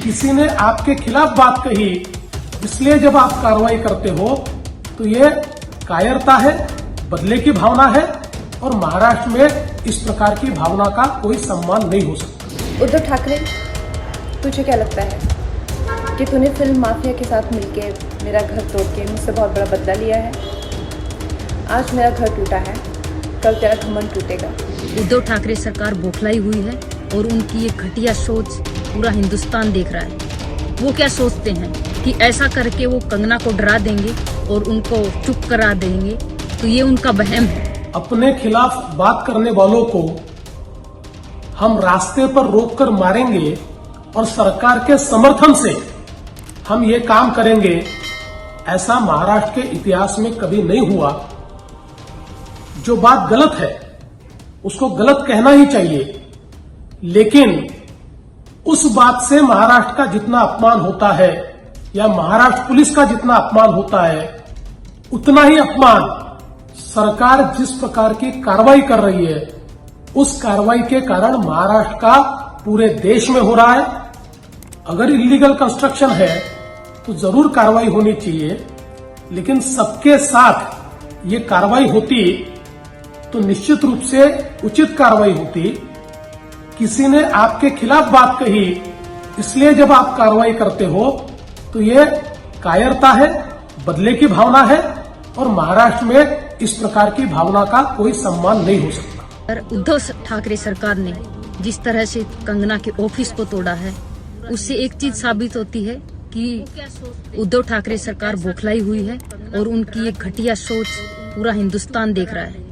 किसी ने आपके खिलाफ बात कही, इसलिए जब आप कार्रवाई करते हो तो ये कायरता है, बदले की भावना है और महाराष्ट्र में इस प्रकार की भावना का कोई सम्मान नहीं हो सकता। उद्धव ठाकरे, तुझे क्या लगता है कि तूने फिल्म माफिया के साथ मिलके मेरा घर तोड़ के मुझसे बहुत बड़ा बदला लिया है? आज मेरा घर टूटा है, कल तेरा घमंड टूटेगा। उद्धव ठाकरे सरकार बौखलाई हुई है और उनकी ये घटिया सोच पूरा हिंदुस्तान देख रहा है। वो क्या सोचते हैं कि ऐसा करके वो कंगना को डरा देंगे और उनको चुप करा देंगे, तो ये उनका वहम है। अपने खिलाफ बात करने वालों को हम रास्ते पर रोककर मारेंगे और सरकार के समर्थन से हम ये काम करेंगे, ऐसा महाराष्ट्र के इतिहास में कभी नहीं हुआ। जो बात गलत है उसको गलत कहना ही चाहिए, लेकिन उस बात से महाराष्ट्र का जितना अपमान होता है या महाराष्ट्र पुलिस का जितना अपमान होता है, उतना ही अपमान सरकार जिस प्रकार की कार्रवाई कर रही है उस कार्रवाई के कारण महाराष्ट्र का पूरे देश में हो रहा है। अगर इलीगल कंस्ट्रक्शन है तो जरूर कार्रवाई होनी चाहिए, लेकिन सबके साथ ये कार्रवाई होती तो निश्चित रूप से उचित कार्रवाई होती। किसी ने आपके खिलाफ बात कही, इसलिए जब आप कार्रवाई करते हो तो ये कायरता है, बदले की भावना है और महाराष्ट्र में इस प्रकार की भावना का कोई सम्मान नहीं हो सकता। उद्धव ठाकरे सरकार ने जिस तरह से कंगना के ऑफिस को तोड़ा है, उससे एक चीज साबित होती है कि उद्धव ठाकरे सरकार बौखलाई हुई है और उनकी ये घटिया सोच पूरा हिंदुस्तान देख रहा है।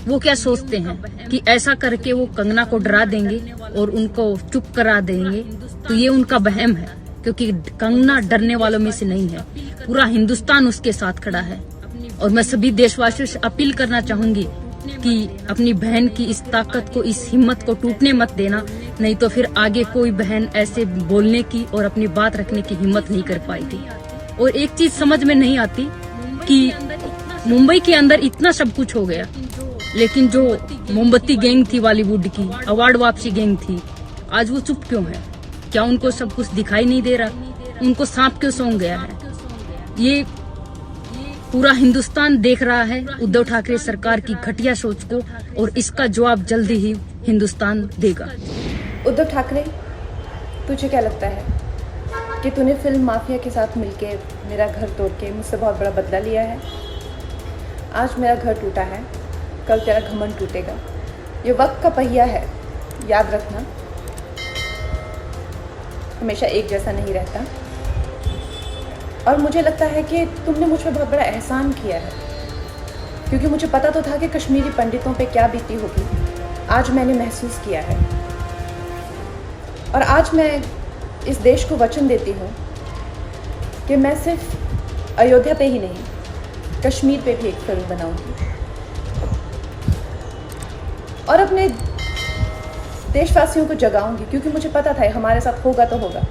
वो क्या सोचते हैं कि ऐसा करके वो कंगना को डरा देंगे और उनको चुप करा देंगे, तो ये उनका वहम है, क्योंकि कंगना डरने वालों में से नहीं है। पूरा हिंदुस्तान उसके साथ खड़ा है। और मैं सभी देशवासियों से अपील करना चाहूंगी कि अपनी बहन की इस ताकत को, इस हिम्मत को टूटने मत देना, नहीं तो फिर आगे कोई बहन ऐसे बोलने की और अपनी बात रखने की हिम्मत नहीं कर पाएगी। और एक चीज समझ में नहीं आती कि मुंबई के अंदर इतना सब कुछ हो गया, लेकिन जो मोमबत्ती गैंग थी बॉलीवुड की, अवार्ड वापसी गैंग थी, आज वो चुप क्यों है? क्या उनको सब कुछ दिखाई नहीं दे रहा? उनको सांप क्यों सौंप गया है? ये पूरा हिंदुस्तान देख रहा है उद्धव ठाकरे सरकार की घटिया सोच को, और इसका जवाब जल्दी ही हिंदुस्तान देगा। उद्धव ठाकरे, तुझे क्या लगता है कि तूने फिल्म माफिया के साथ मिलके मेरा घर तोड़ के मुझसे बहुत बड़ा बदला लिया है? आज मेरा घर टूटा है, कल तेरा घमंड टूटेगा। ये वक्त का पहिया है, याद रखना, हमेशा एक जैसा नहीं रहता। और मुझे लगता है कि तुमने मुझ पर बहुत बड़ा एहसान किया है, क्योंकि मुझे पता तो था कि कश्मीरी पंडितों पे क्या बीती होगी। आज मैंने महसूस किया है, और आज मैं इस देश को वचन देती हूँ कि मैं सिर्फ अयोध्या पे ही नहीं, कश्मीर पे भी एक फिल्म बनाऊंगी और अपने देशवासियों को जगाऊंगी, क्योंकि मुझे पता था हमारे साथ होगा तो होगा,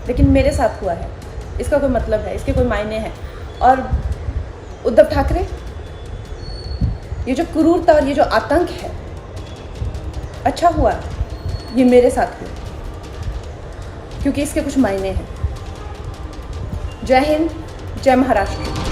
लेकिन मेरे साथ हुआ है, इसका कोई मतलब है, इसके कोई मायने हैं। और उद्धव ठाकरे, ये जो क्रूरता और ये जो आतंक है, अच्छा हुआ ये मेरे साथ हुआ, क्योंकि इसके कुछ मायने हैं। जय हिंद, जय महाराष्ट्र।